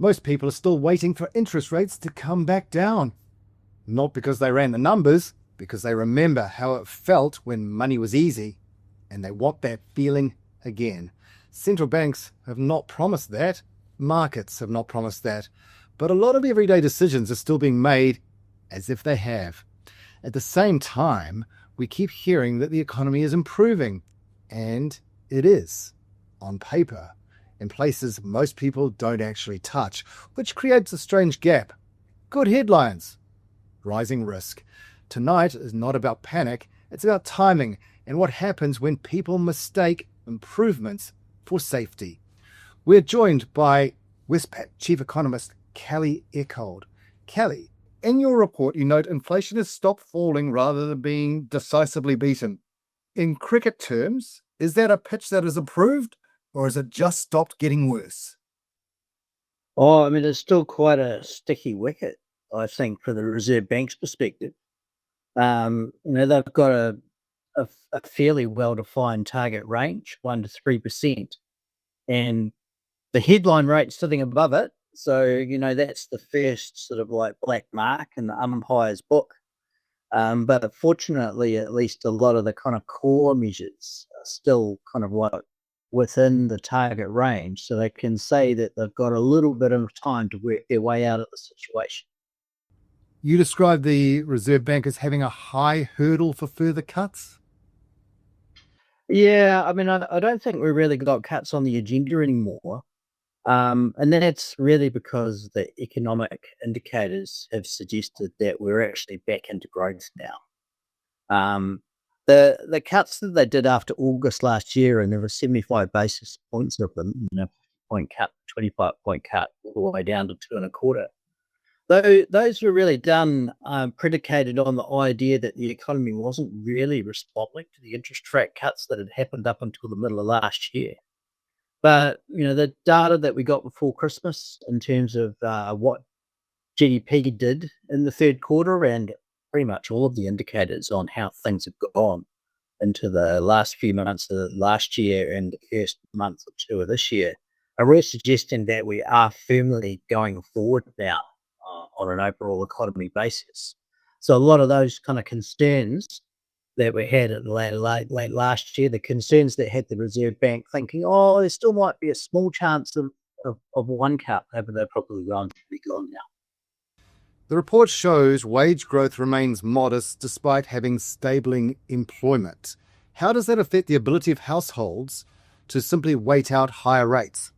Most people are still waiting for interest rates to come back down. Not because they ran the numbers, because they remember how it felt when money was easy, and they want that feeling again. Central banks have not promised that. Markets have not promised that. But a lot of everyday decisions are still being made as if they have. At the same time, we keep hearing that the economy is improving, and it is, on paper, in places most people don't actually touch, which creates a strange gap. Good headlines, rising risk. Tonight is not about panic, it's about timing and what happens when people mistake improvements for safety. We're joined by Westpac Chief Economist Kelly Eckhold. Kelly, in your report you note inflation has stopped falling rather than being decisively beaten. In cricket terms, is that a pitch that has improved, or has it just stopped getting worse? Oh, I mean, it's still quite a sticky wicket, I think, from the Reserve Bank's perspective. They've got a fairly well-defined target range, 1% to 3%, and the headline rate's sitting above it. So, that's the first sort of like black mark in the umpire's book. But unfortunately, at least a lot of the kind of core measures are still kind of like within the target range. So they can say that they've got a little bit of time to work their way out of the situation. You describe the Reserve Bank as having a high hurdle for further cuts? Yeah, I mean, I don't think we really got cuts on the agenda anymore. And that's really because the economic indicators have suggested that we're actually back into growth now. The cuts that they did after August last year, and there were 75 basis points of them, 50-point cut, 25-point cut, all the way down to 2.25. Those were really done predicated on the idea that the economy wasn't really responding to the interest rate cuts that had happened up until the middle of last year. But, the data that we got before Christmas in terms of what GDP did in the third quarter and pretty much all of the indicators on how things have gone into the last few months of last year and the first month or two of this year are really suggesting that we are firmly going forward now on an overall economy basis. So a lot of those kind of concerns that we had at late last year, the concerns that had the Reserve Bank thinking, oh, there still might be a small chance of one cut, but they're probably gone now. The report shows wage growth remains modest despite having stabling employment. How does that affect the ability of households to simply wait out higher rates?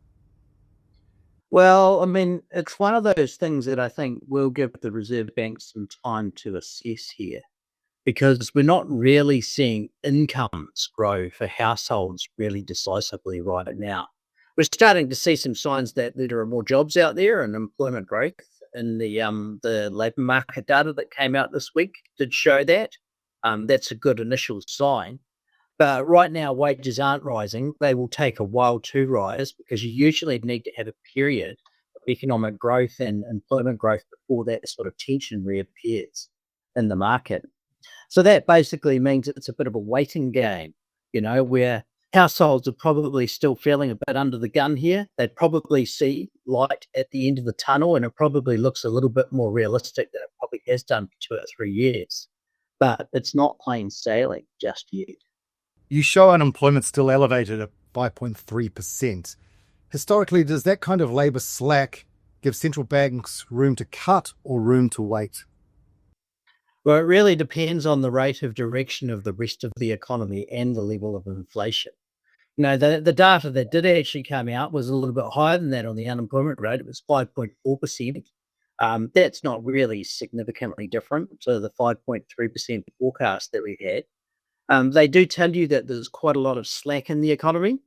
Well, I mean, it's one of those things that I think will give the Reserve Bank some time to assess here, because we're not really seeing incomes grow for households really decisively right now. We're starting to see some signs that there are more jobs out there and employment growth. And the labour market data that came out this week did show that. That's a good initial sign. But right now, wages aren't rising. They will take a while to rise because you usually need to have a period of economic growth and employment growth before that sort of tension reappears in the market. So that basically means it's a bit of a waiting game, where households are probably still feeling a bit under the gun here. They'd probably see light at the end of the tunnel, and it probably looks a little bit more realistic than it probably has done for 2 or 3 years. But it's not plain sailing just yet. You show unemployment still elevated at 5.3%. Historically, does that kind of labour slack give central banks room to cut or room to wait? Well, it really depends on the rate of direction of the rest of the economy and the level of inflation. The data that did actually come out was a little bit higher than that on the unemployment rate. It was 5.4%. That's not really significantly different to the 5.3% forecast that we had. They do tell you that there's quite a lot of slack in the economy.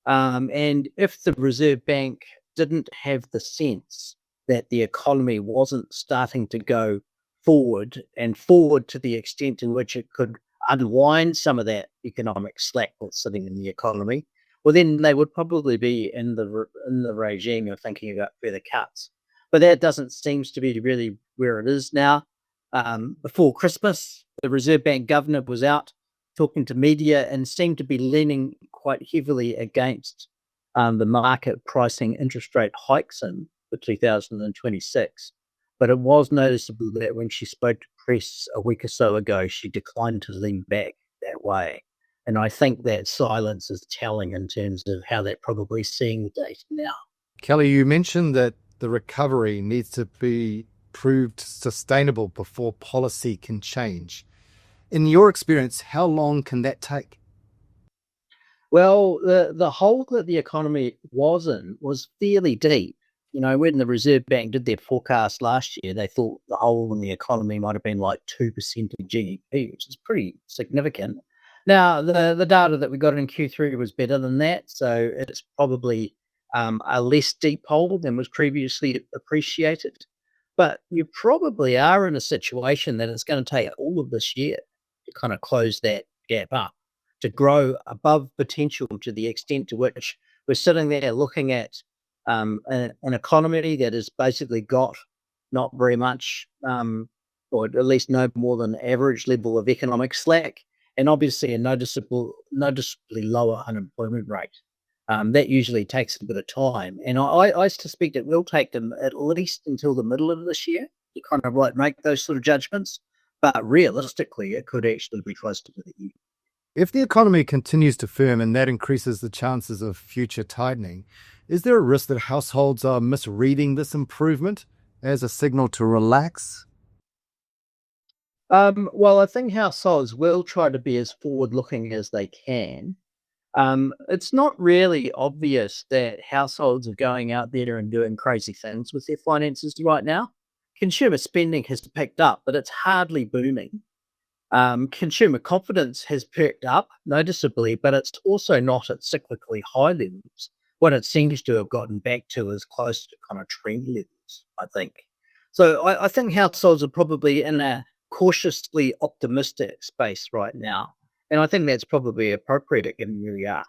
And if the Reserve Bank didn't have the sense that the economy wasn't starting to go forward to the extent in which it could unwind some of that economic slack that's sitting in the economy, well, then they would probably be in the regime of thinking about further cuts. But that doesn't seem to be really where it is now. Before Christmas, the Reserve Bank governor was out talking to media and seemed to be leaning quite heavily against the market pricing interest rate hikes in. for 2026. But it was noticeable that when she spoke to press a week or so ago, she declined to lean back that way. And I think that silence is telling in terms of how they're probably seeing the data now. Kelly, you mentioned that the recovery needs to be proved sustainable before policy can change. In your experience, how long can that take? Well, the hole that the economy was in was fairly deep. You know, when the Reserve Bank did their forecast last year, they thought the hole in the economy might have been like 2% of GDP, which is pretty significant. Now, the data that we got in Q3 was better than that, so it's probably a less deep hole than was previously appreciated. But you probably are in a situation that it's going to take all of this year to kind of close that gap up, to grow above potential to the extent to which we're sitting there looking at an economy that has basically got not very much, or at least no more than average level of economic slack, and obviously a noticeably lower unemployment rate. That usually takes a bit of time, and I suspect it will take them at least until the middle of this year to kind of like make those sort of judgments. But realistically, it could actually be close to the year. If the economy continues to firm and that increases the chances of future tightening, is there a risk that households are misreading this improvement as a signal to relax? Well, I think households will try to be as forward-looking as they can. It's not really obvious that households are going out there and doing crazy things with their finances right now. Consumer spending has picked up, but it's hardly booming. Consumer confidence has perked up noticeably, but it's also not at cyclically high levels. What it seems to have gotten back to is close to kind of trend levels, I think. So I think households are probably in a cautiously optimistic space right now. And I think that's probably appropriate given where we are.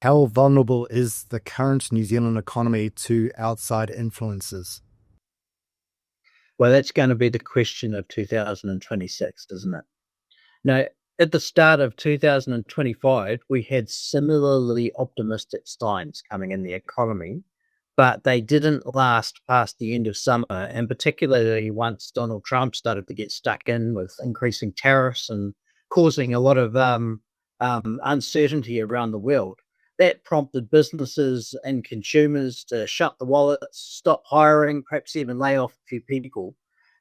How vulnerable is the current New Zealand economy to outside influences? Well, that's going to be the question of 2026, isn't it? Now, at the start of 2025, we had similarly optimistic signs coming in the economy, but they didn't last past the end of summer. And particularly once Donald Trump started to get stuck in with increasing tariffs and causing a lot of uncertainty around the world. That prompted businesses and consumers to shut the wallets, stop hiring, perhaps even lay off a few people.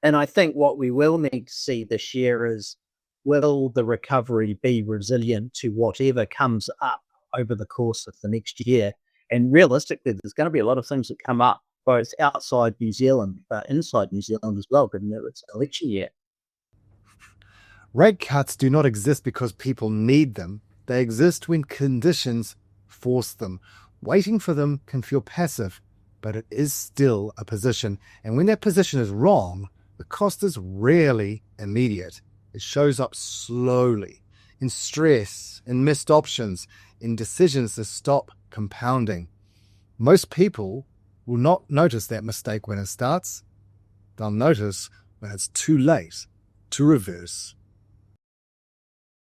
And I think what we will need to see this year is, will the recovery be resilient to whatever comes up over the course of the next year? And realistically, there's going to be a lot of things that come up, both outside New Zealand, but inside New Zealand as well, given that it's election year. Rate cuts do not exist because people need them. They exist when conditions force them. Waiting for them can feel passive, but it is still a position. And when that position is wrong, the cost is rarely immediate. It shows up slowly, in stress, in missed options, in decisions that stop compounding. Most people will not notice that mistake when it starts. They'll notice when it's too late to reverse.